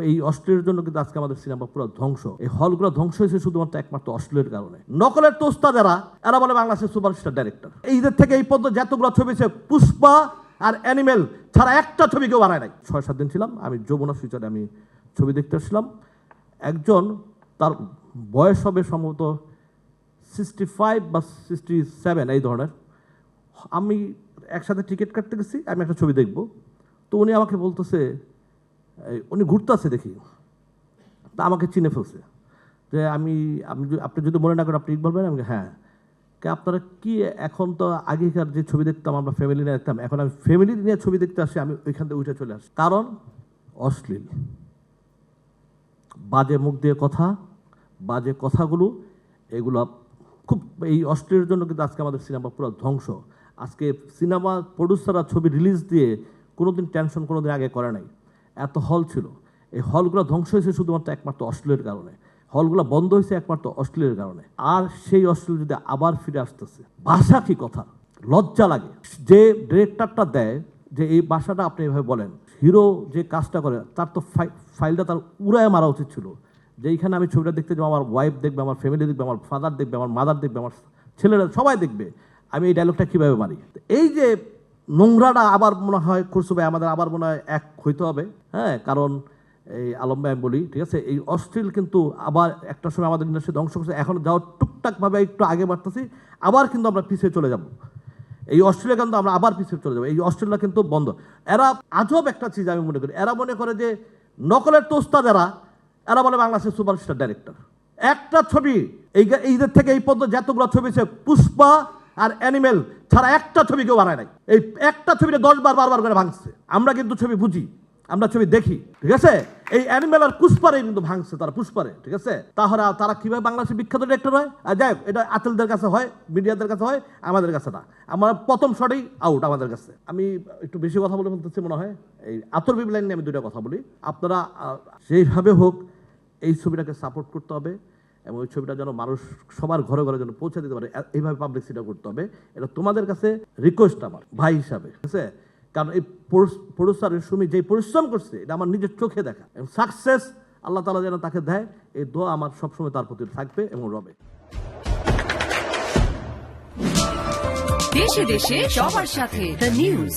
এই অস্ট্রেলিয়ার জন্য কিন্তু আজকে আমাদের সিনেমা পুরো ধ্বংস। এই হলগুলো ধ্বংস হয়েছে শুধুমাত্র একমাত্র অস্ট্রেলিয়ার কারণে। নকলের তোস্তা যারা, এরা বলে বাংলাদেশের সুপারস্টার ডাইরেক্টর। এইদের থেকে এই পর্যন্ত যতগুলো ছবি আছে পুষ্পা আর অ্যানিমেল ছাড়া একটা ছবি কেউ বানায় নাই। 6-7 দিন ছিলাম আমি যমুনা ফিউচারে, আমি ছবি দেখতে আসলাম। একজন, তার বয়স হবে সম্ভবত 65 বা 67 এই ধরনের। আমি একসাথে টিকিট কাটতে গেছি, আমি একটা ছবি দেখব, তো উনি আমাকে বলতেছে, উনি ঘুরতে আছে দেখি, তা আমাকে চিনে ফেলছে যে আপনি যদি মনে না করেন আপনি বলবেন। আমি হ্যাঁ, আপনারা কি এখন তো আগেকার যে ছবি দেখতাম আমরা ফ্যামিলি নিয়ে দেখতাম, এখন আমি ফ্যামিলি নিয়ে ছবি দেখতে আসি, আমি ওইখান থেকে উঠে চলে আসি। কারণ অশ্লীল, বাজে মুখ দিয়ে কথা, বাজে কথাগুলো, এগুলো খুব, এই অশ্লীলের জন্য কিন্তু আজকে আমাদের সিনেমা পুরো ধ্বংস। আজকে সিনেমা প্রডিউসাররা ছবি রিলিজ দিয়ে কোনোদিন টেনশন কোনোদিন আগে করে নাই। এত হল ছিল, এই হলগুলো ধ্বংস হয়েছে শুধুমাত্র একমাত্র অস্ট্রেলিয়ার কারণে। হলগুলো বন্ধ হয়েছে একমাত্র অস্ট্রেলিয়ার কারণে। আর সেই অস্ট্রেলিয়া যদি আবার ফিরে আসতেছে, ভাষা কি কথা, লজ্জা লাগে। যে ডিরেক্টরটা দেয় যে এই ভাষাটা আপনি এভাবে বলেন, হিরো যে কাজটা করে তার তো ফাইলটা তার উড়ায় মারা উচিত ছিল। যে এইখানে আমি ছবিটা দেখতে যাবো, আমার ওয়াইফ দেখবে, আমার ফ্যামিলি দেখবে, আমার ফাদার দেখবে, আমার মাদার দেখবে, আমার ছেলেরা সবাই দেখবে আমি এই ডায়লগটা কীভাবে মারি। এই যে নোংরাটা আবার মনে হয় খুরসু ভাই আমাদের আবার মনে হয় এক হইতে হবে। হ্যাঁ, কারণ এই আলম ভাই আমি বলি, ঠিক আছে, এই অশ্লীল কিন্তু আবার একটা সময় আমাদের ইন্ডাস্ট্রি ধ্বংস করছে। এখন যাও টুকটাকভাবে একটু আগে বাড়তেছি, আবার কিন্তু আমরা পিছিয়ে চলে যাব। এই অস্ট্রেলিয়া কিন্তু আমরা আবার পিছিয়ে চলে যাবো। এই অস্ট্রেলিয়া কিন্তু বন্ধ। এরা আজব একটা চিজ আমি মনে করি, এরা মনে করে যে নকলের তোস্তা যারা, এরা বলে বাংলাদেশের সুপারস্টার ডাইরেক্টর। একটা ছবি এইদের থেকে এই পর্যন্ত যতগুলো ছবি আছে পুষ্পা আর অ্যানিমেল ছাড়া একটা ছবি কেউ বানায় নাই। এই একটা ছবিটা 10 বার বারবার করে ভাঙছে। আমরা কিন্তু ছবি বুঝি, আমরা ছবি দেখি, ঠিক আছে। এই অ্যানিমেল আর পুষ্পারে কিন্তু ভাঙছে তারা, পুষ্পারে, ঠিক আছে। তাহলে তারা কিভাবে বাংলাদেশের বিখ্যাত ডিরেক্টর হয়? আর যাই হোক, এটা আতেলদের কাছে হয়, মিডিয়াদের কাছে হয়, আমাদের কাছে না। আমার প্রথম শটেই আউট আমাদের কাছে। আমি একটু বেশি কথা বলে বলতেছি মনে হয়। এই আতর বিবি লাইন নিয়ে আমি 2টা কথা বলি। আপনারা যেইভাবে হোক এই ছবিটাকে সাপোর্ট করতে হবে এবং ওই ছবিটা যেন মানুষ সবার ঘরে ঘরে যেন পৌঁছে দিতে পারে, এইভাবে পাবলিসিটিটা করতে হবে। এটা তোমাদের কাছে রিকোয়েস্ট আমার ভাই হিসাবে, ঠিক আছে। কারণ এই প্রডিউসারের সুমি যে পরিশ্রম করছে এটা আমার নিজের চোখে দেখা, এবং সাকসেস আল্লাহ তাআলা যেন তাকে দেয়, এই দোয়া আমার সবসময় তার প্রতি থাকবে এবং রবে। দেশে দেশে সবার সাথে দ্য নিউজ।